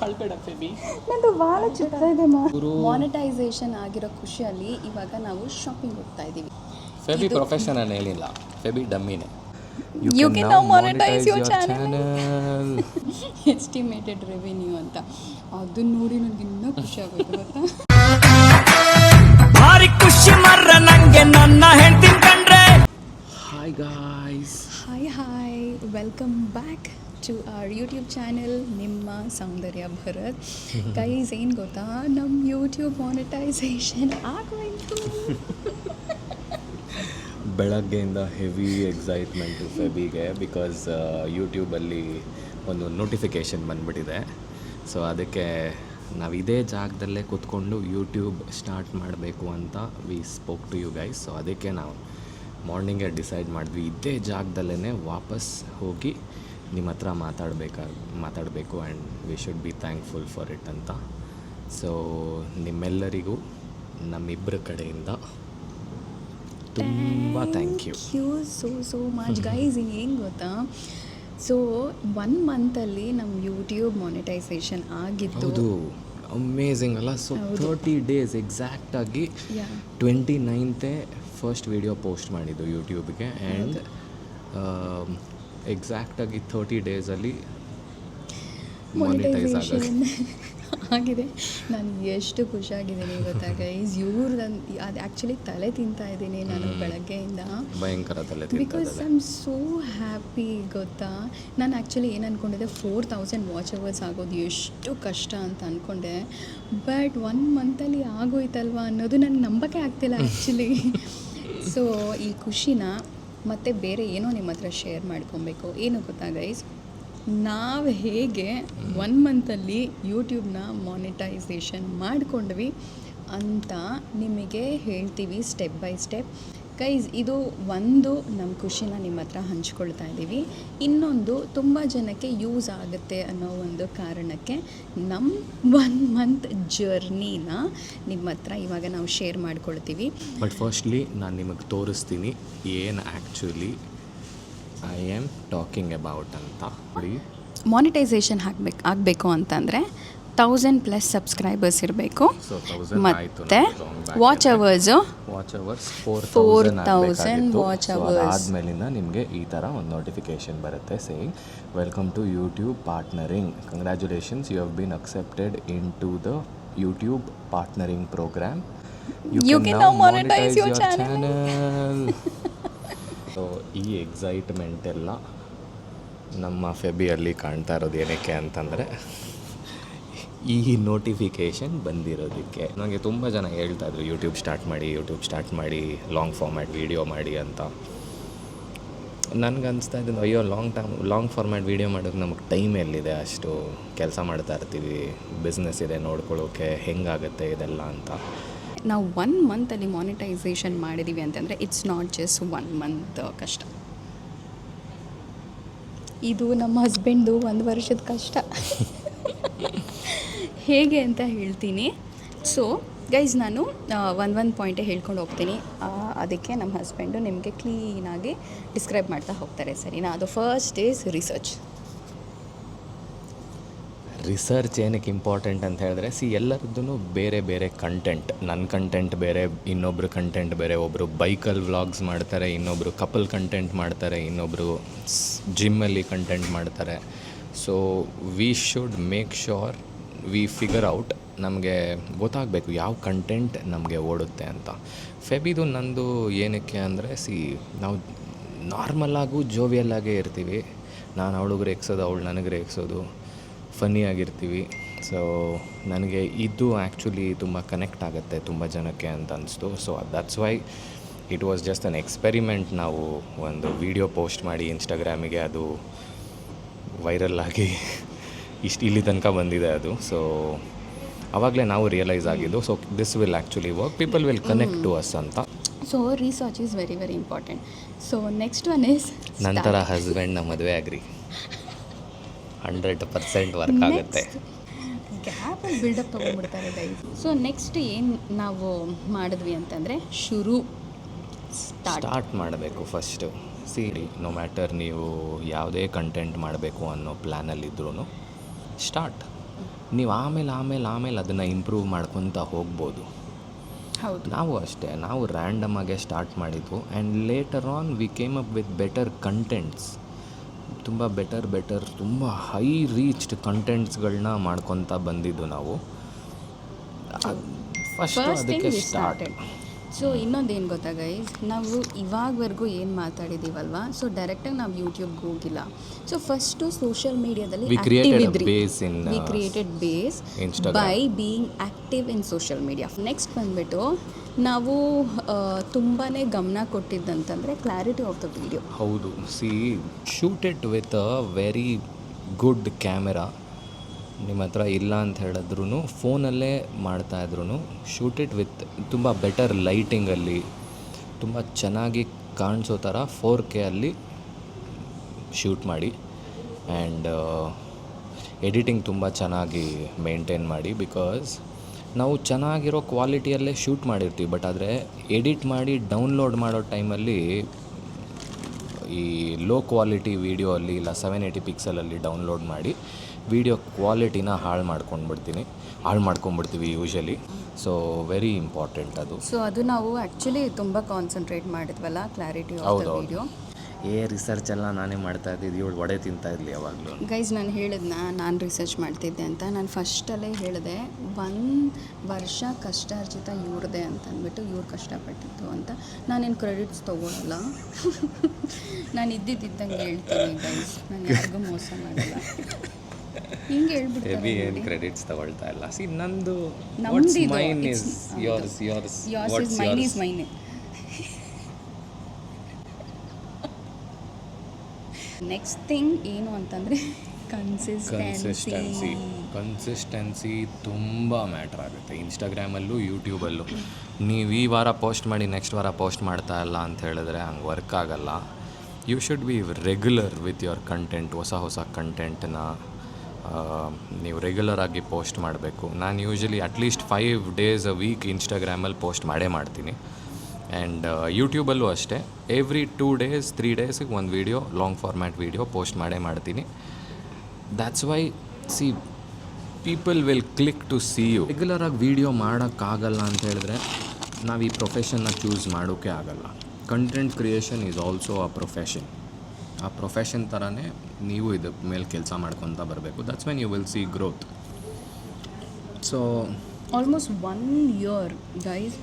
ಅಳ್ಬೇಡ ಫೆಬಿ. ನಂದು ಭಾಳ ಚಿತ್ರ ಇದೆ ಮಾನಿಟೈಸೇಷನ್ ಆಗಿರೋ ಖುಷಿಯಲ್ಲಿ ಇವಾಗ ನಾವು ಶಾಪಿಂಗ್ ಹೋಗ್ತಾ ಇದ್ದೀವಿ. ಫೆಬಿ ಪ್ರೊಫೆಷನ್ ಏನು ಹೇಳಿಲ್ಲ, ಫೆಬಿ ಡಮ್ಮಿನೇ. You can now monetize your channel. Estimated revenue ಅಂತ ಅದನ್ನ ನೋಡಿ ನನಗೆ ಇನ್ನೂ ಖುಷಿ ಆಗೋಯ್ತು ಗೊತ್ತಾ. ಭಾರಿ ಖುಷಿ ಮರ್ರ ನಂಗೆ ನನ್ನ ಹೆಂಡತಿ ಕಂಡ್ರೆ. Hi guys. Hi welcome back to our YouTube channel ನಿಮ್ಮ ಸೌಂದರ್ಯ ಭರತ್. ಗೈಸ್ ಏನು ಗೊತ್ತಾ, ನಮ್ಮ ಯೂಟ್ಯೂಬ್ ಮಾನಿಟೈಸೇಷನ್ ಆಗೋಯ್ತು. ಬೆಳಗ್ಗೆಯಿಂದ ಹೆವಿ ಎಕ್ಸೈಟ್ಮೆಂಟು ಫೆಬಿಗೆ, ಬಿಕಾಸ್ ಯೂಟ್ಯೂಬಲ್ಲಿ ಒಂದು ನೋಟಿಫಿಕೇಷನ್ ಬಂದುಬಿಟ್ಟಿದೆ. ಸೊ ಅದಕ್ಕೆ ನಾವು ಇದೇ ಜಾಗದಲ್ಲೇ ಕೂತ್ಕೊಂಡು ಯೂಟ್ಯೂಬ್ ಸ್ಟಾರ್ಟ್ ಮಾಡಬೇಕು ಅಂತ we spoke to you guys. So ಅದಕ್ಕೆ ನಾವು ಮಾರ್ನಿಂಗೇ ಡಿಸೈಡ್ ಮಾಡಿದ್ವಿ, ಇದೇ ಜಾಗದಲ್ಲೇ ವಾಪಸ್ ಹೋಗಿ ನಿಮ್ಮ ಹತ್ರ ಮಾತಾಡಬೇಕು and we should be thankful for it ಅಂತ. ಸೊ ನಿಮ್ಮೆಲ್ಲರಿಗೂ ನಮ್ಮಿಬ್ಬರ ಕಡೆಯಿಂದ ತುಂಬ thank you so much guys. ಏನು ಗೊತ್ತಾ, ಸೊ 1 ಮಂತಲ್ಲಿ ನಮ್ಮ ಯೂಟ್ಯೂಬ್ ಮಾನಿಟೈಸೇಷನ್ ಆಗಿದ್ದು. ಹೌದು, ಅಮೇಝಿಂಗ್ ಅಲ್ಲ. ಸೊ 30 ಡೇಸ್ ಎಕ್ಸಾಕ್ಟಾಗಿ 29th ಫಸ್ಟ್ ವಿಡಿಯೋ ಪೋಸ್ಟ್ ಮಾಡಿದ್ದು ಯೂಟ್ಯೂಬ್ಗೆ ಆ್ಯಂಡ್ ಎಕ್ಸಾಕ್ಟಾಗಿ 30 ಡೇಸಲ್ಲಿ ಮಾನಿಟೈಸ್ ಆಗಿದೆ. ನಾನು ಎಷ್ಟು ಖುಷಿಯಾಗಿದ್ದೀನಿ ಗೊತ್ತಾ ಗೈಸ್. ಇವ್ರದ್ದು ಅದು ಆ್ಯಕ್ಚುಲಿ ತಲೆ ತಿಂತಾ ಇದ್ದೀನಿ ನಾನು ಬೆಳಗ್ಗೆಯಿಂದ, ಭಯಂಕರ ತಲೆ, because I am so happy ಗೊತ್ತಾ. ನಾನು ಆ್ಯಕ್ಚುಲಿ ಏನು ಅಂದ್ಕೊಂಡಿದ್ದೆ, 4000 ವಾಚ್ ಅವರ್ಸ್ ಆಗೋದು ಎಷ್ಟು ಕಷ್ಟ ಅಂತ ಅಂದ್ಕೊಂಡೆ. ಬಟ್ 1 ಮಂತಲ್ಲಿ ಆಗೋಯ್ತಲ್ವ ಅನ್ನೋದು ನನಗೆ ನಂಬಕ್ಕೆ ಆಗ್ತಿಲ್ಲ ಆ್ಯಕ್ಚುಲಿ. ಸೊ ಈ ಖುಷಿನ ಮತ್ತೆ ಬೇರೆ ಏನೋ ನಿಮ್ಮ ಹತ್ರ ಶೇರ್ ಮಾಡ್ಕೊಬೇಕು. ಏನು ಗೊತ್ತಾ ಗೈಸ್, ನಾವು ಹೇಗೆ 1 ಮಂತಲ್ಲಿ ಯೂಟ್ಯೂಬ್ನ ಮಾನಿಟೈಸೇಷನ್ ಮಾಡಿಕೊಂಡ್ವಿ ಅಂತ ನಿಮಗೆ ಹೇಳ್ತೀವಿ ಸ್ಟೆಪ್ ಬೈ ಸ್ಟೆಪ್. ಗೈಸ್, ಇದು ಒಂದು ನಮ್ಮ ಖುಷಿನ ನಿಮ್ಮ ಹತ್ರ ಹಂಚ್ಕೊಳ್ತಾ ಇದ್ದೀವಿ. ಇನ್ನೊಂದು ತುಂಬ ಜನಕ್ಕೆ ಯೂಸ್ ಆಗುತ್ತೆ ಅನ್ನೋ ಒಂದು ಕಾರಣಕ್ಕೆ ನಮ್ಮ 1 ಮಂತ್ ಜರ್ನಿನ ನಿಮ್ಮ ಹತ್ರ ಇವಾಗ ನಾವು ಶೇರ್ ಮಾಡ್ಕೊಳ್ತೀವಿ. ಬಟ್ ಫಸ್ಟ್ಲಿ ನಾನು ನಿಮಗೆ ತೋರಿಸ್ತೀನಿ ಏನು actually I am talking about ಅಂತ. ನೋಡಿ, ಮಾನಿಟೈಸೇಷನ್ ಆಗಬೇಕು ಅಂತಂದರೆ 1000+ ಸಬ್ಸ್ಕ್ರೈಬರ್ಸ್ ಇರಬೇಕು. ಮತ್ತು ವಾಚ್ ಅವರ್ಸು 4000 ವಾಚ್ ಅವರ್ಸ್ ಆದಮೇಲಿಂದ ನಿಮಗೆ ಈ ಥರ ಒಂದು ನೋಟಿಫಿಕೇಷನ್ ಬರುತ್ತೆ saying welcome to YouTube partnering, congratulations, you have been accepted in to the YouTube partnering programme. You can now monetise your channel. So ಈ ಎಕ್ಸೈಟ್ಮೆಂಟ್ ಎಲ್ಲ ನಮ್ಮ ಫೆಬಿಯಲ್ಲಿ ಕಾಣ್ತಾ ಇರೋದು ಏನಕ್ಕೆ ಅಂತಂದರೆ ಈ ನೋಟಿಫಿಕೇಷನ್ ಬಂದಿರೋದಕ್ಕೆ. ನನಗೆ ತುಂಬ ಜನ ಹೇಳ್ತಾಯಿದ್ರು ಯೂಟ್ಯೂಬ್ ಸ್ಟಾರ್ಟ್ ಮಾಡಿ ಲಾಂಗ್ ಫಾರ್ಮ್ಯಾಟ್ ವೀಡಿಯೋ ಮಾಡಿ ಅಂತ. ನನಗೆ ಅನಿಸ್ತಾ ಇದ್ದು, ಅಯ್ಯೋ ಲಾಂಗ್ ಫಾರ್ಮ್ಯಾಟ್ ವೀಡಿಯೋ ಮಾಡೋಕ್ಕೆ ನಮಗೆ ಟೈಮ್ ಎಲ್ಲಿದೆ, ಅಷ್ಟು ಕೆಲಸ ಮಾಡ್ತಾ ಇರ್ತೀವಿ, ಬಿಸ್ನೆಸ್ ಇದೆ ನೋಡ್ಕೊಳ್ಳೋಕೆ, ಹೆಂಗಾಗುತ್ತೆ ಇದೆಲ್ಲ ಅಂತ. ನಾವು 1 ಮಂತಲ್ಲಿ ಮಾನಿಟೈಸೇಷನ್ ಮಾಡಿದ್ದೀವಿ ಅಂತಂದರೆ ಇಟ್ಸ್ ನಾಟ್ ಜಸ್ಟ್ 1 ಮಂತ್ ಕಷ್ಟ, ಇದು ನಮ್ಮ ಹಸ್ಬೆಂಡ್ದು 1 ವರ್ಷದ ಕಷ್ಟ. ಹೇಗೆ ಅಂತ ಹೇಳ್ತೀನಿ. ಸೊ ಗೈಸ್, ನಾನು ಒಂದು ಪಾಯಿಂಟೇ ಹೇಳ್ಕೊಂಡು ಹೋಗ್ತೀನಿ, ಅದಕ್ಕೆ ನಮ್ಮ ಹಸ್ಬೆಂಡು ನಿಮಗೆ ಕ್ಲೀನಾಗಿ ಡಿಸ್ಕ್ರೈಬ್ ಮಾಡ್ತಾ ಹೋಗ್ತಾರೆ, ಸರಿನಾ? ಅದು ಫಸ್ಟ್ ಈಸ್ ರಿಸರ್ಚ್ ಏನಕ್ಕೆ ಇಂಪಾರ್ಟೆಂಟ್ ಅಂತ ಹೇಳಿದ್ರೆ, ಎಲ್ಲರದ್ದು ಬೇರೆ ಬೇರೆ ಕಂಟೆಂಟ್. ನನ್ನ ಕಂಟೆಂಟ್ ಬೇರೆ, ಇನ್ನೊಬ್ರು ಕಂಟೆಂಟ್ ಬೇರೆ. ಒಬ್ಬರು ಬೈಕಲ್ಲಿ ವ್ಲಾಗ್ಸ್ ಮಾಡ್ತಾರೆ, ಇನ್ನೊಬ್ಬರು ಕಪಲ್ ಕಂಟೆಂಟ್ ಮಾಡ್ತಾರೆ, ಇನ್ನೊಬ್ಬರು ಜಿಮ್ಮಲ್ಲಿ ಕಂಟೆಂಟ್ ಮಾಡ್ತಾರೆ. So we should make sure we figure out, ನಮಗೆ ಗೊತ್ತಾಗಬೇಕು ಯಾವ ಕಂಟೆಂಟ್ ನಮಗೆ ಓಡುತ್ತೆ ಅಂತ. ಫೆಬಿದು ನಂದು ಏನಕ್ಕೆ ಅಂದರೆ, ನಾವು ನಾರ್ಮಲಾಗೂ ಜೋವಿಯಲ್ಲಾಗೇ ಇರ್ತೀವಿ. ನಾನು ಅವಳಿಗೆ ರೇಗಿಸೋದು, ಅವಳು ನನಗೆ ರೇಗಿಸೋದು, ಫನ್ನಿಯಾಗಿರ್ತೀವಿ. ಸೊ ನನಗೆ ಇದು ಆ್ಯಕ್ಚುಲಿ ತುಂಬ ಕನೆಕ್ಟ್ ಆಗುತ್ತೆ ತುಂಬ ಜನಕ್ಕೆ ಅಂತ ಅನಿಸ್ತು. So that's why it was just an experiment. ನಾವು ಒಂದು ವಿಡಿಯೋ ಪೋಸ್ಟ್ ಮಾಡಿ ಇನ್ಸ್ಟಾಗ್ರಾಮಿಗೆ, ಅದು ವೈರಲ್ ಆಗಿ ಇಲ್ಲಿ ತನಕ ಬಂದಿದೆ ಅದು. ಸೊ ಆವಾಗಲೇ ನಾವು ರಿಯಲೈಸ್ ಆಗಿದ್ದು, so this will actually work, people will connect to us ಅಂತ. So research is very very important. So next one is ನಂತರ ಹಸ್ಬೆಂಡ್ನ ಮದುವೆ ಆಗ್ರಿ, 100% ವರ್ಕ್ ಆಗುತ್ತೆ. ಗ್ಯಾಪಲ್ಲಿ ಬಿಲ್ಡಪ್ ತೊಗೊಂಡ್ಬಿಡ್ತಾರೆ ಗೈಸ್. ಸೊ ನೆಕ್ಸ್ಟ್ ಏನು ನಾವು ಮಾಡಿದ್ವಿ ಅಂತಂದರೆ ಸ್ಟಾರ್ಟ್ ಮಾಡಬೇಕು ಫಸ್ಟು. ನೋ ಮ್ಯಾಟರ್ ನೀವು ಯಾವುದೇ ಕಂಟೆಂಟ್ ಮಾಡಬೇಕು ಅನ್ನೋ ಪ್ಲ್ಯಾನಲ್ಲಿದ್ರೂ ಸ್ಟಾರ್ಟ್ ನೀವು ಆಮೇಲೆ ಅದನ್ನು ಇಂಪ್ರೂವ್ ಮಾಡ್ಕೊತ ಹೋಗ್ಬೋದು. ಹೌದು. ನಾವು ಅಷ್ಟೇ, ನಾವು ರ್ಯಾಂಡಮ್ ಆಗೇ ಸ್ಟಾರ್ಟ್ ಮಾಡಿದ್ದು and later on we came up with better contents. ತುಂಬ ಬೆಟರ್ ತುಂಬ ಹೈ ರೀಚ್ಡ್ ಕಂಟೆಂಟ್ಸ್ಗಳನ್ನ ಮಾಡ್ಕೊತ ಬಂದಿದ್ದು ನಾವು. ಫಸ್ಟ್ ಅದಕ್ಕೆ ಸ್ಟಾರ್ಟ್. ಸೊ ಇನ್ನೊಂದೇನು ಗೊತ್ತಾ ಗೈಸ್, ನಾವು ಇವಾಗವರೆಗೂ ಏನು ಮಾತಾಡಿದ್ದೀವಲ್ವ, ಸೊ ಡೈರೆಕ್ಟಾಗಿ ನಾವು ಯೂಟ್ಯೂಬ್ಗೆ ಹೋಗಿಲ್ಲ. ಸೊ ಫಸ್ಟು ಸೋಷಿಯಲ್ ಮೀಡಿಯಾದಲ್ಲಿ V created base by being active in social media. Next ಬಂದುಬಿಟ್ಟು ನಾವು ತುಂಬಾ ಗಮನ ಕೊಟ್ಟಿದ್ದಂತಂದರೆ ಕ್ಲಾರಿಟಿ ಆಫ್ ದ ವಿಡಿಯೋ. ಹೌದು, shoot it with a very good camera. ನಿಮ್ಮ ಹತ್ರ ಇಲ್ಲ ಅಂತ ಹೇಳಿದ್ರು ಫೋನಲ್ಲೇ ಮಾಡ್ತಾಯಿದ್ರು ಶೂಟ್ ಇಟ್ ವಿತ್ ತುಂಬ ಬೆಟರ್ ಲೈಟಿಂಗಲ್ಲಿ ತುಂಬ ಚೆನ್ನಾಗಿ ಕಾಣಿಸೋ ಥರ 4K ಅಲ್ಲಿ ಶೂಟ್ ಮಾಡಿ ಆ್ಯಂಡ್ ಎಡಿಟಿಂಗ್ ತುಂಬ ಚೆನ್ನಾಗಿ ಮೇಂಟೈನ್ ಮಾಡಿ. ಬಿಕಾಸ್ ನಾವು ಚೆನ್ನಾಗಿರೋ ಕ್ವಾಲಿಟಿಯಲ್ಲೇ ಶೂಟ್ ಮಾಡಿರ್ತೀವಿ, ಬಟ್ ಆದರೆ ಎಡಿಟ್ ಮಾಡಿ ಡೌನ್ಲೋಡ್ ಮಾಡೋ ಟೈಮಲ್ಲಿ ಈ ಲೋ ಕ್ವಾಲಿಟಿ ವೀಡಿಯೋ ಅಲ್ಲಿ ಇಲ್ಲ 720 ಪಿಕ್ಸಲಲ್ಲಿ ಡೌನ್ಲೋಡ್ ಮಾಡಿ ವಿಡಿಯೋ ಕ್ವಾಲಿಟಿನ ಹಾಳು ಮಾಡ್ಕೊಂಡ್ಬಿಡ್ತೀವಿ ಯೂಶಲಿ. ಸೊ ವೆರಿ ಇಂಪಾರ್ಟೆಂಟ್ ಅದು. ಸೊ ಅದು ನಾವು ಆ್ಯಕ್ಚುಲಿ ತುಂಬ ಕಾನ್ಸಂಟ್ರೇಟ್ ಮಾಡಿದ್ವಲ್ಲ clarity of the video. Research ಎಲ್ಲ ನಾನೇ ಮಾಡ್ತಾ ಇದ್ದಿದ್ದು, ಇವಳು ಒಡೆ ತಿಂತಾ ಇರಲಿ ಯಾವಾಗಲೂ. ಗೈಸ್, ನಾನು ಹೇಳಿದ್ನ ನಾನು ರಿಸರ್ಚ್ ಮಾಡ್ತಿದ್ದೆ ಅಂತ. ನಾನು ಫಸ್ಟಲ್ಲೇ ಹೇಳಿದೆ 1 ವರ್ಷ ಕಷ್ಟಾರ್ಜಿತ ಇವ್ರದೇ ಅಂತ ಅಂದ್ಬಿಟ್ಟು, ಇವ್ರು ಕಷ್ಟಪಟ್ಟಿದ್ದು ಅಂತ. ನಾನೇನು ಕ್ರೆಡಿಟ್ಸ್ ತೊಗೊಳಲ್ಲ. ನಾನು ಇದ್ದಿದ್ದಂಗೆ ಹೇಳ್ತೀನಿ ಗೈಸ್, ನಾನು ಯಾರಿಗೂ ಮೋಸ ಮಾಡಲ್ಲ. ಹಿಂಗೆ ಹೇಳ್ಬಿಡ್ತಾರೆ. ಏನು ಕ್ರೆಡಿಟ್ಸ್ ತಗೊಳ್ತಾ ಇಲ್ಲ. ನಂದು ಮೈನ್. ನೆಕ್ಸ್ಟ್ ಥಿಂಗ್ ಏನು ಅಂತಂದರೆ ಕನ್ಸಿಸ್ಟೆನ್ಸಿ ತುಂಬ ಮ್ಯಾಟ್ರ್ ಆಗುತ್ತೆ. ಇನ್ಸ್ಟಾಗ್ರಾಮಲ್ಲೂ ಯೂಟ್ಯೂಬಲ್ಲೂ ನೀವು ಈ ವಾರ ಪೋಸ್ಟ್ ಮಾಡಿ ನೆಕ್ಸ್ಟ್ ವಾರ ಪೋಸ್ಟ್ ಮಾಡ್ತಾ ಇಲ್ಲ ಅಂತ ಹೇಳಿದ್ರೆ ಹಂಗೆ ವರ್ಕ್ ಆಗಲ್ಲ. You should be regular with your content. ಹೊಸ ಕಂಟೆಂಟನ್ನ ನೀವು ರೆಗ್ಯುಲರಾಗಿ ಪೋಸ್ಟ್ ಮಾಡಬೇಕು. ನಾನು usually at least 5 days a week ಇನ್ಸ್ಟಾಗ್ರಾಮಲ್ಲಿ ಪೋಸ್ಟ್ ಮಾಡ್ತೀನಿ. ಆ್ಯಂಡ್ ಯೂಟ್ಯೂಬಲ್ಲೂ ಅಷ್ಟೇ, ಎವ್ರಿ 2 days 3 days ಒಂದು video, long format video post ಮಾಡ್ತೀನಿ. That's why people will click to see you. ರೆಗ್ಯುಲರಾಗಿ ವೀಡಿಯೋ ಮಾಡೋಕ್ಕಾಗಲ್ಲ ಅಂತ ಹೇಳಿದ್ರೆ ನಾವು ಈ ಪ್ರೊಫೆಷನ್ನ ಚೂಸ್ ಮಾಡೋಕ್ಕೆ ಆಗಲ್ಲ. Content creation is also a profession. ಆ ಪ್ರೊಫೆಷನ್ ಥರನೇ ನೀವು ಇದ್ರ ಮೇಲೆ ಕೆಲಸ ಮಾಡ್ಕೊತ ಬರಬೇಕು. That's when you will see growth. So almost 1 year guys,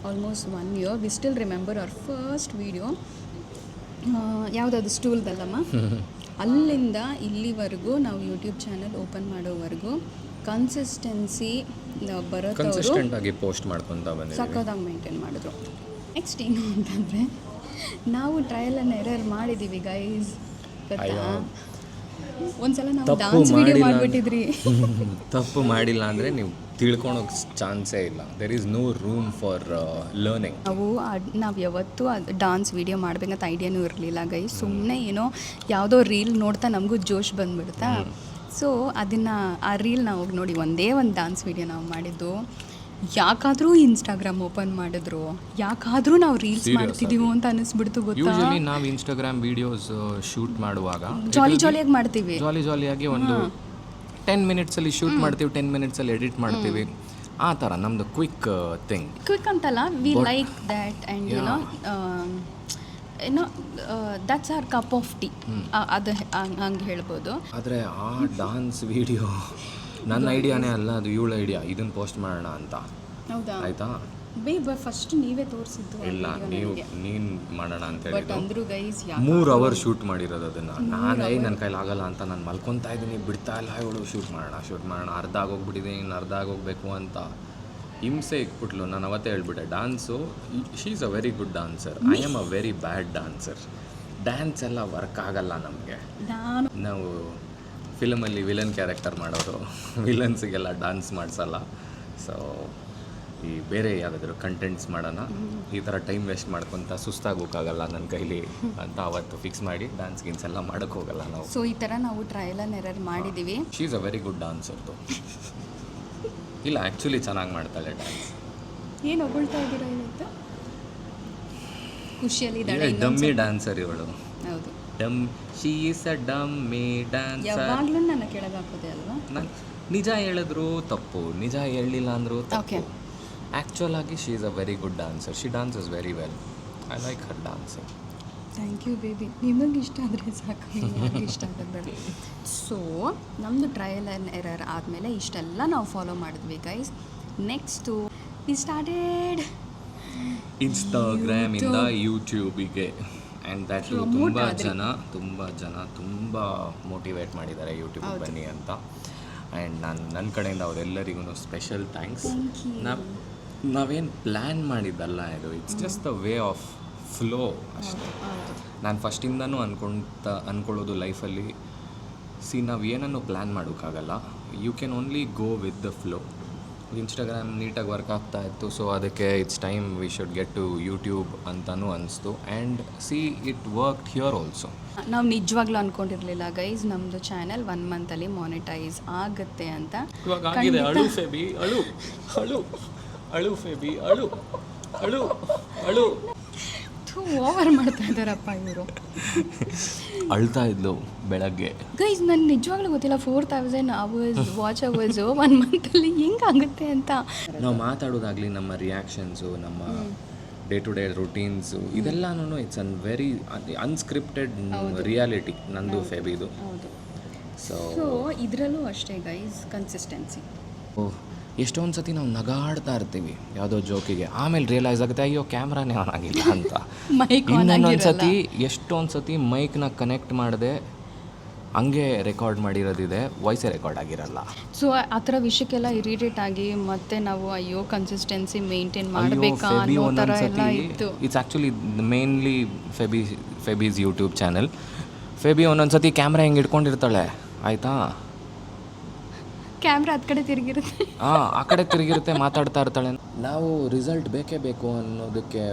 almost 1 year. We still remember our first video. ಯಾವುದಾದ್ರು ಸ್ಟೂಲ್ದಲ್ಲಮ್ಮ, ಅಲ್ಲಿಂದ ಇಲ್ಲಿವರೆಗೂ ನಾವು ಯೂಟ್ಯೂಬ್ ಚಾನಲ್ ಓಪನ್ ಮಾಡೋವರೆಗೂ ಕನ್ಸಿಸ್ಟೆನ್ಸಿ ಕನ್ಸಿಸ್ಟೆಂಟಾಗಿ ಪೋಸ್ಟ್ ಮಾಡ್ಕೊತ ಬಂದಿದ್ದೀವಿ. ಸಕ್ಕದಾಗಿ ಮೇಂಟೈನ್ ಮಾಡಿದ್ರು. ನೆಕ್ಸ್ಟ್ ಏನು ಅಂತಂದರೆ, ನಾವು ಟ್ರಯಲ್ ಆ್ಯಂಡ್ ಎರರ್ ಮಾಡಿದ್ದೀವಿ ಗೈಸ್. ಗೊತ್ತಾ, ಒಂದ್ಸಲ ನಾವು ಡಾನ್ಸ್ ವಿಡಿಯೋ ಮಾಡಿಬಿಟ್ಟಿದ್ರಿ. ತಪ್ಪು ಮಾಡಿಲ್ಲ ಅಂದರೆ ನೀವು ತಿಳ್ಕೊಳೋಕ್ಕೆ ಚಾನ್ಸೇ ಇಲ್ಲ. There is no room for learning. ನಾವು ಯಾವತ್ತೂ ಅದು ಡಾನ್ಸ್ ವಿಡಿಯೋ ಮಾಡ್ಬೇಕಂತ ಐಡಿಯಾನೂ ಇರಲಿಲ್ಲ ಗೈಸ್. ಸುಮ್ಮನೆ ಏನೋ ಯಾವುದೋ ರೀಲ್ ನೋಡ್ತಾ ನಮಗೂ ಜೋಶ್ ಬಂದುಬಿಡ್ತಾ. ಸೊ ಅದನ್ನು ಆ ರೀಲ್ ನಾವು ನೋಡಿ ಒಂದೇ ಒಂದು ಡಾನ್ಸ್ ವಿಡಿಯೋ ನಾವು ಮಾಡಿದ್ದು. ಯಾಕಾದರೂ ಇನ್ಸ್ಟಾಗ್ರಾಮ್ ಓಪನ್ ಮಾಡಿದ್ರು, ಯಾಕಾದರೂ ನಾವು ರೀಲ್ಸ್ ಮಾಡ್ತಿದ್ದೀವೋ ಅಂತ ಅನ್ನಿಸ್ಬಿಡ್ತು. ಗೊತ್ತಾ, ಯೂಶಲಿ ನಾವು ಇನ್ಸ್ಟಾಗ್ರಾಮ್ ವಿಡಿಯೋಸ್ ಶೂಟ್ ಮಾಡುವಾಗ ಜಾಲಿಯಾಗಿ ಮಾಡ್ತೀವಿ. ಜಾಲಿಯಾಗಿ ಒಂದು 10 minutesಲ್ಲಿ ಶೂಟ್ ಮಾಡ್ತೀವಿ, 10 minutesಲ್ಲಿ ಎಡಿಟ್ ಮಾಡ್ತೀವಿ. ಆ ಥರ ನಮ್ಮದು ಕ್ವಿಕ್ ಅಂತಲ್ಲ, ವಿ ಲೈಕ್ ದ್ಯಾಟ್ ಆ್ಯಂಡ್ ಏನೋ that's our cup of tea, ಅದು ಹಂಗೆ ಹೇಳ್ಬೋದು. ಆದರೆ ಆ ಡಾನ್ಸ್ ವಿಡಿಯೋ ನನ್ನ ಐಡಿಯಾನೇ ಅಲ್ಲ, ಅದು ಇವಳ ಐಡಿಯಾ, ಇದನ್ನು ಪೋಸ್ಟ್ ಮಾಡೋಣ ಅಂತ. ಹೌದಾ? ಆಯಿತಾ? ಫಸ್ಟ್ ನೀವೇ ತೋರಿಸಿದ್ದು. ಇಲ್ಲ, ನೀನು ಮಾಡೋಣ ಅಂತ ಬಟ್ ಅಂದ್ರು ಗೈಸ್ 3 hours ಶೂಟ್ ಮಾಡಿರೋದು ಅದನ್ನು. ನನ್ನ ಕೈಲಾಗಲ್ಲ ಅಂತ ನಾನು ಮಲ್ಕೊತಾ ಇದ್ದೀನಿ, ಬಿಡ್ತಾ ಇಲ್ಲ ಇವಳು. ಶೂಟ್ ಮಾಡೋಣ ಅರ್ಧ ಆಗೋಗ್ಬಿಟ್ಟಿದೆ, ಇನ್ನು ಅರ್ಧ ಆಗೋಗ್ಬೇಕು ಅಂತ ಹಿಂಸೆ ಇಕ್ಬಿಟ್ಲು. ನಾನು ಅವತ್ತೇ ಹೇಳ್ಬಿಟ್ಟೆ, dance she is a very good dancer, I am a very bad dancer. Dance ಎಲ್ಲ ವರ್ಕ್ ಆಗಲ್ಲ ನಮಗೆ. ನಾವು ಫಿಲಮಲ್ಲಿ ವಿಲನ್ ಕ್ಯಾರೆಕ್ಟರ್ ಮಾಡೋರು, ವಿಲನ್ಸಿಗೆಲ್ಲ ಡಾನ್ಸ್ ಮಾಡಿಸಲ್ಲ. ಸೊ ಈ ಬೇರೆ ಯಾವುದಾದ್ರು ಕಂಟೆಂಟ್ಸ್ ಮಾಡೋಣ, ಈ ಥರ ಟೈಮ್ ವೇಸ್ಟ್ ಮಾಡ್ಕೊತ ಸುಸ್ತಾಗೋಕ್ಕಾಗಲ್ಲ ನನ್ನ ಕೈಲಿ ಅಂತ ಅವತ್ತು ಫಿಕ್ಸ್ ಮಾಡಿ ಡ್ಯಾನ್ಸ್ ಗೀನ್ಸ್ ಎಲ್ಲ ಮಾಡೋಕ್ಕೆ ಹೋಗಲ್ಲ ನಾವು. ಸೊ ಈ ಥರ ನಾವು ಟ್ರಯಲ್ ಆ್ಯಂಡ್ ಎರರ್ ಮಾಡಿದ್ದೀವಿ. ಶೀ is a very good dancer. ಇಲ್ಲ, ಆ್ಯಕ್ಚುಲಿ ಚೆನ್ನಾಗಿ ಮಾಡ್ತಾಳೆ ಡ್ಯಾನ್ಸ್. ಏನು ಹೊಗಳ್ತಾ ಇದ್ದೀರಾ ಇವತ್ತು? ಖುಷಿಯಲ್ಲಿ ಡಮ್ಮಿ ಡ್ಯಾನ್ಸರ್ ಇವಳು. ಹೌದು, ಶೀ ಈಸ್ ಅ ಡಮ್ಮಿ ಡ್ಯಾನ್ಸರ್. ಯಾವಾಗಲೂ ನನ್ನ ಕೆಳಗೆ ಹಾಕೋದೆ ಅಲ್ವಾ? ನಿಜ ಹೇಳಿದ್ರು ತಪ್ಪು, ನಿಜ ಹೇಳಿಲ್ಲ ಅಂದರೂ Okay. ತಪ್ಪು. ಆ್ಯಕ್ಚುಲ್ ಆಗಿ she is a very good dancer. She dances very well. I like her dancing. Thank you baby. ನಿಮಗೆ ಇಷ್ಟ ಆದರೆ ಸಾಕು, ನನಗೆ ಇಷ್ಟ ಆಗೋದು. ಸೊ ನಮ್ಮದು ಟ್ರಯಲ್ ಆ್ಯಂಡ್ ಎರರ್ ಆದಮೇಲೆ ಇಷ್ಟೆಲ್ಲ ನಾವು ಫಾಲೋ ಮಾಡಿದ್ವಿ ಗೈಸ್. ನೆಕ್ಸ್ಟು ವಿ ಸ್ಟಾರ್ಟೆಡ್ ಇನ್ಸ್ಟಾಗ್ರಾಮಿಂದ ಯೂಟ್ಯೂಬಿಗೆ. ಆ್ಯಂಡ್ ದ್ಯಾಟ್ Promote ತುಂಬ ಜನ ತುಂಬ ಮೋಟಿವೇಟ್ ಮಾಡಿದ್ದಾರೆ ಯೂಟ್ಯೂಬಿಗೆ ಹೌದು. ಬನ್ನಿ ಅಂತ. ಆ್ಯಂಡ್ ನನ್ನ ಕಡೆಯಿಂದ ಅವರೆಲ್ಲರಿಗೂ ಸ್ಪೆಷಲ್ ಥ್ಯಾಂಕ್ಸ್. Thank you. ನಾವೇನು ಪ್ಲ್ಯಾನ್ ಮಾಡಿದ್ದಲ್ಲ ಇದು, it's just the way of flow ಅಷ್ಟೇ. ನಾನು ಫಸ್ಟಿಂದನೂ ಅಂದ್ಕೊಳ್ಳೋದು ಲೈಫಲ್ಲಿ, ನಾವು ಏನನ್ನು ಪ್ಲ್ಯಾನ್ ಮಾಡೋಕ್ಕಾಗಲ್ಲ. You can only go with the flow. Instagram ನೀಟಾಗಿ ವರ್ಕ್ ಆಗ್ತಾ ಇತ್ತು, ಸೊ ಅದಕ್ಕೆ it's time we should get to YouTube ಅಂತಲೂ ಅನಿಸ್ತು. And it work here also. ನಾವು ನಿಜವಾಗ್ಲೂ ಅಂದ್ಕೊಂಡಿರಲಿಲ್ಲ ಗೈಸ್ ನಮ್ಮದು ಚಾನಲ್ 1 ಮಂತಲ್ಲಿ ಮಾನಿಟೈಸ್ ಆಗುತ್ತೆ ಅಂತ. ಇವಾಗ ಆಗಿದೆ. ಅಳು ಫೆಬಿ, ಅಳು ಅಳು ಅಳು ಫೆಬಿ, ಅಳು ಅಳು ಅಳು. ಓವರ್ ಮಾಡ್ತಾ ಇದ್ದಾರಪ್ಪ ಇವರು. ಅಳ್ತಾ ಇದ್ಲು ಬೆಳಗ್ಗೆ. ಗೈಸ್ ನನಗೆ ನಿಜವಾಗ್ಲೂ ಗೊತ್ತಿಲ್ಲ 4000 ಅವರ್ಸ್ ವಾಚ್ ಅವರ್ಸು 1 ಮಂತಲ್ಲಿ ಹೆಂಗಾಗುತ್ತೆ ಅಂತ. ನಾವು ಮಾತಾಡೋದಾಗಲಿ, ನಮ್ಮ ರಿಯಾಕ್ಷನ್ಸು, ನಮ್ಮ ಡೇ ಟು ಡೇ ರುಟೀನ್ಸು, ಇದೆಲ್ಲನೂ it's an very unscripted reality ನಂದು ಫೆಬಿದು. ಹೌದು. ಸೊ ಸೊ ಇದರಲ್ಲೂ ಅಷ್ಟೇ ಗೈಸ್, ಕನ್ಸಿಸ್ಟೆನ್ಸಿ. ಎಷ್ಟೊಂದು ಸತಿ ನಾವು ನಗಾಡ್ತಾ ಇರ್ತೀವಿ ಯಾವುದೋ ಜೋಕಿಗೆ, ಆಮೇಲೆ ರಿಯಲೈಸ್ ಆಗುತ್ತೆ ಅಯ್ಯೋ ಕ್ಯಾಮ್ರಾನೇ ಆನ್ ಆಗಿಲ್ಲ ಅಂತ. ಮೈಕ್ ಇನ್ನೊಂದು ಸತಿ ಎಷ್ಟೊಂದು ಸತಿ ಮೈಕ್ನ ಕನೆಕ್ಟ್ ಮಾಡದೆ ಹಂಗೆ ರೆಕಾರ್ಡ್ ಮಾಡಿರೋದಿದೆ, ವಾಯ್ಸೇ ರೆಕಾರ್ಡ್ ಆಗಿರಲ್ಲ. ಸೊ ಆ ಥರ ವಿಷಯಕ್ಕೆಲ್ಲ ಇರಿಟೇಟ್ ಆಗಿ ಮತ್ತೆ ನಾವು ಅಯ್ಯೋ ಕನ್ಸಿಸ್ಟೆನ್ಸಿ ಮೇಂಟೈನ್ ಮಾಡಬೇಕಾ ಅನ್ನೋ ಥರ ಎಲ್ಲ ಇತ್ತು. It's actually mainly Febi's YouTube channel. Febi ಒಂದೊಂದು ಸತಿ ಕ್ಯಾಮ್ರಾ ಹೆಂಗೆ ಇಟ್ಕೊಂಡಿರ್ತಾಳೆ ಆಯಿತಾ, ಕ್ಯಾಮ್ರಾ ಹತ್ತು ಕಡೆ ತಿರುಗಿರುತ್ತೆ. ಆ ಕಡೆ ತಿರುಗಿರುತ್ತೆ, ಮಾತಾಡ್ತಾ ಇರ್ತಾಳೆ. ನಾವು ರಿಸಲ್ಟ್ ಬೇಕೇ ಬೇಕು ಅನ್ನೋದಕ್ಕೆ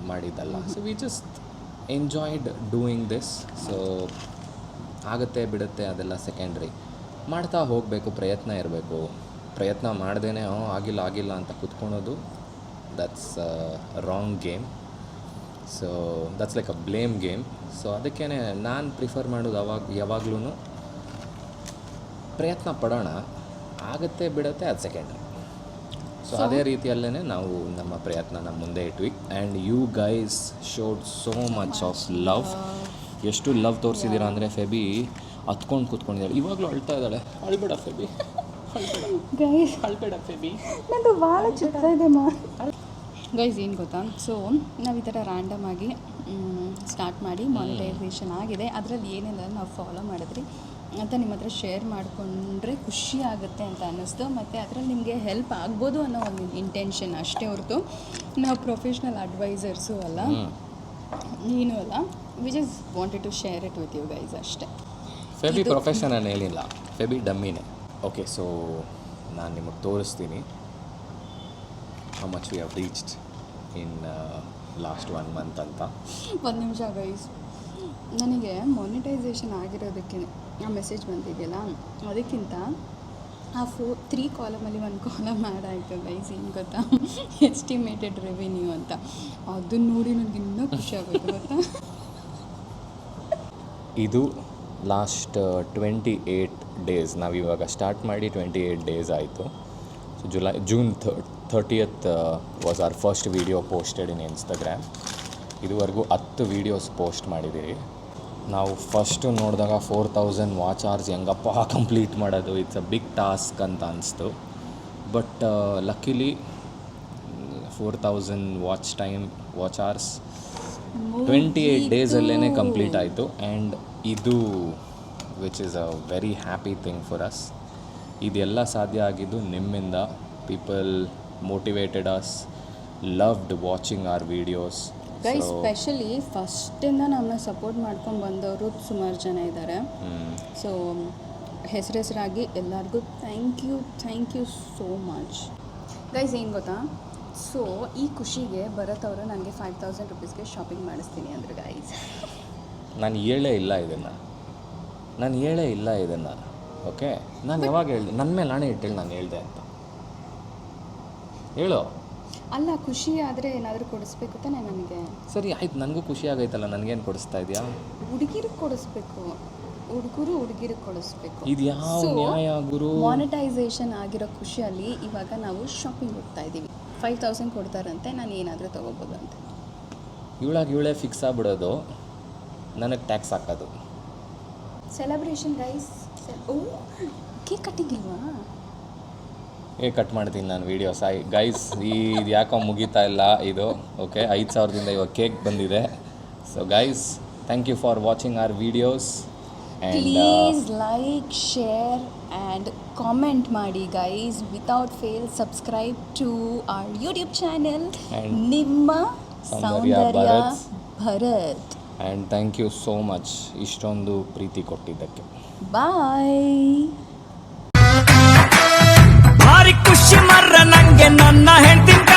ಮಾಡಿದ್ದಲ್ಲ. So we just enjoyed doing this. So ಆಗುತ್ತೆ ಬಿಡುತ್ತೆ ಅದೆಲ್ಲ ಸೆಕೆಂಡ್ರಿ. ಮಾಡ್ತಾ ಹೋಗಬೇಕು, ಪ್ರಯತ್ನ ಇರಬೇಕು. ಪ್ರಯತ್ನ ಮಾಡ್ದೇ ಆಗಿಲ್ಲ ಅಂತ ಕೂತ್ಕೊಳೋದು, that's wrong game. So that's like a blame game. So ಅದಕ್ಕೇ ನಾನು ಪ್ರಿಫರ್ ಮಾಡೋದು ಯಾವಾಗ್ಲೂ ಪ್ರಯತ್ನ ಪಡೋಣ, ಆಗುತ್ತೆ ಬಿಡುತ್ತೆ ಅದು ಸೆಕೆಂಡ್ರಿ. ಸೊ ಅದೇ ರೀತಿಯಲ್ಲೇ ನಾವು ನಮ್ಮ ಪ್ರಯತ್ನನ ಮುಂದೆ ಇಟ್ವಿ. And you guys showed so much of love. ಎಷ್ಟು ಲವ್ ತೋರಿಸಿದ್ದೀರಾ ಅಂದರೆ ಫೆಬಿ ಹತ್ಕೊಂಡು ಕೂತ್ಕೊಂಡಿದ್ದಾಳೆ, ಇವಾಗಲೂ ಅಳ್ತಾ ಇದ್ದಾಳೆ. ಅಳ್ಬೇಡ ಫೆಬಿ, ಗೈಸ್ ಅಳ್ಬೇಡ ಫೆಬಿ. ನಂದು ಭಾಳ ಚಿಕ್ಕ ಇದೆ ಗೈಸ್. ಏನು ಗೊತ್ತಾ, ಸೊ ನಾವು ಈ ಥರ ರ್ಯಾಂಡಮ್ ಆಗಿ ಸ್ಟಾರ್ಟ್ ಮಾಡಿ ಮಾನಿಟೈಸೇಷನ್ ಆಗಿದೆ. ಅದರಲ್ಲಿ ಏನೆಲ್ಲ ನಾವು ಫಾಲೋ ಮಾಡಿದ್ರಿ ಅಂತ ನಿಮ್ಮ ಹತ್ರ ಶೇರ್ ಮಾಡಿಕೊಂಡ್ರೆ ಖುಷಿ ಆಗುತ್ತೆ ಅಂತ ಅನ್ನಿಸ್ತು. ಮತ್ತು ಅದರಲ್ಲಿ ನಿಮಗೆ ಹೆಲ್ಪ್ ಆಗ್ಬೋದು ಅನ್ನೋ ಒಂದು ಇಂಟೆನ್ಷನ್ ಅಷ್ಟೇ ಹೊರತು ನಾವು ಪ್ರೊಫೆಷ್ನಲ್ ಅಡ್ವೈಸರ್ಸು ಅಲ್ಲ, ನೀನು ಅಲ್ಲ. We just wanted to share it with you guys ಅಷ್ಟೇ. ಫೆಬಿ ಪ್ರೊಫೆಷನ್ ನಾನು ಹೇಳಿಲ್ಲ, ಫೆಬಿ ಡಮ್ಮಿನೇ. ಓಕೆ, ಸೊ ನಾನು ನಿಮಗೆ ತೋರಿಸ್ತೀನಿ how much we have reached in last 1 month ಅಂತ. ಒಂದು ನಿಮಿಷ ಗೈಸ್, ನನಗೆ ಮಾನಿಟೈಸೇಷನ್ ಆಗಿರೋದಕ್ಕೆ ಆ ಮೆಸೇಜ್ ಬಂದಿದೆಯಲ್ಲ, ಅದಕ್ಕಿಂತ ಆ 3 ಕಾಲಮಲ್ಲಿ 1 ಕಾಲಮ್ ಆ್ಯಡ್ ಆಯಿತು ಗೈಸ್. ಏನು ಗೊತ್ತಾ, ಎಸ್ಟಿಮೇಟೆಡ್ ರೆವಿನ್ಯೂ ಅಂತ. ಅದನ್ನು ನೋಡಿ ನನಗೆ ಇನ್ನೂ ಖುಷಿ ಆಗೋಯ್ತು ಗೊತ್ತಾ. ಇದು ಲಾಸ್ಟ್ 28 ಡೇಸ್, ನಾವಿವಾಗ ಸ್ಟಾರ್ಟ್ ಮಾಡಿ 28 ಡೇಸ್ ಆಯಿತು. So June 30th was our first video posted in Instagram. ಇದುವರೆಗೂ 10 ವೀಡಿಯೋಸ್ ಪೋಸ್ಟ್ ಮಾಡಿದ್ದೀರಿ. ನಾವು ಫಸ್ಟು ನೋಡಿದಾಗ 4000 ವಾಚ್ ಅವರ್ಸ್ ಹೆಂಗಪ್ಪ ಕಂಪ್ಲೀಟ್ ಮಾಡೋದು, ಇಟ್ಸ್ ಅ ಬಿಗ್ ಟಾಸ್ಕ್ ಅಂತ ಅನಿಸ್ತು. ಬಟ್ ಲಕ್ಕಿಲಿ 4000 ವಾಚ್ ಅವರ್ಸ್ 28 ಡೇಸಲ್ಲೇ ಕಂಪ್ಲೀಟ್ ಆಯಿತು. ಆ್ಯಂಡ್ ಇದು which is a very happy thing for us. ಇದೆಲ್ಲ ಸಾಧ್ಯ ಆಗಿದ್ದು ನಿಮ್ಮಿಂದ. People motivated us, loved watching our videos. Guys specially ಫಸ್ಟಿಂದ ನಮ್ಮನ್ನ ಸಪೋರ್ಟ್ ಮಾಡ್ಕೊಂಡು ಬಂದವರು ಸುಮಾರು ಜನ ಇದ್ದಾರೆ. ಸೊ ಹೆಸರಾಗಿ ಎಲ್ಲರಿಗೂ thank you so much guys. ಏನು ಗೊತ್ತಾ, ಸೊ ಈ ಖುಷಿಗೆ ಭರತ್ ಅವರು ನನಗೆ 5000 ರುಪೀಸ್ಗೆ ಶಾಪಿಂಗ್ ಮಾಡಿಸ್ತೀನಿ ಅಂದರು ಗೈಸ್. ನಾನು ಹೇಳೇ ಇಲ್ಲ ಇದನ್ನು. ಓಕೆ, ನಾನು ಯಾವಾಗ ಹೇಳಿದೆ? ನನ್ನ ಮೇಲೆ ನಾನೇ ಇಟ್ಟೇಳಿ ನಾನು ಹೇಳಿದೆ ಅಂತ ಹೇಳು. ಅಲ್ಲ, ಖುಷಿ ಆದರೆ ಏನಾದರೂ ಕೊಡಿಸ್ಬೇಕು ತಾನೆ ನನಗೆ. ಸರಿ ಆಯ್ತು, ನನಗೂ ಖುಷಿ ಆಗೈತಲ್ಲ, ನನಗೇನು ಕೊಡಿಸ್ತಾ ಇದೆಯಾ? ಹುಡುಗಿರಿಗೆ ಕೊಡಿಸ್ಬೇಕು. ಹುಡುಗರು ಹುಡುಗಿರು ಕೊಡಿಸ್ಬೇಕು. ಇದು ಯಾವ ನ್ಯಾಯ ಗುರು? ಮಾನಿಟೈಸೇಷನ್ ಆಗಿರೋ ಖುಷಿಯಲ್ಲಿ ಇವಾಗ ನಾವು ಶಾಪಿಂಗ್ ಹೋಗ್ತಾ ಇದ್ದೀವಿ. 5000 ಕೊಡ್ತಾರಂತೆ, ನಾನು ಏನಾದರೂ ತೊಗೋಬೋದು ಅಂತ. ಇವಳೇ ಫಿಕ್ಸ್ ಆಗ್ಬಿಡೋದು, ನನಗೆ ಟ್ಯಾಕ್ಸ್ ಹಾಕೋದು. Celebration guys. Oh, cake cutting ಇಲ್ವಾ? ಕಟ್ ಮಾಡ್ತೀನಿ ನಾನು ವೀಡಿಯೋಸ್. ಗೈಸ್, ಇದು ಯಾಕೋ ಮುಗೀತಾ ಇಲ್ಲ ಇದು. ಓಕೆ, 5000ದಿಂದ ಇವಾಗ ಕೇಕ್ ಬಂದಿದೆ. So guys, thank you for watching our videos. Please like, share and comment ಮಾಡಿ guys. Without fail subscribe to our YouTube channel ನಿಮ್ಮ Soundarya Bharath. And thank you so much ಇಷ್ಟೊಂದು ಪ್ರೀತಿ ಕೊಟ್ಟಿದ್ದಕ್ಕೆ. ಬಾಯ್. ಭಾರಿ ಖುಷಿ ಮರ್ರ ನಂಗೆ ನನ್ನ ಹೆಂಡತಿ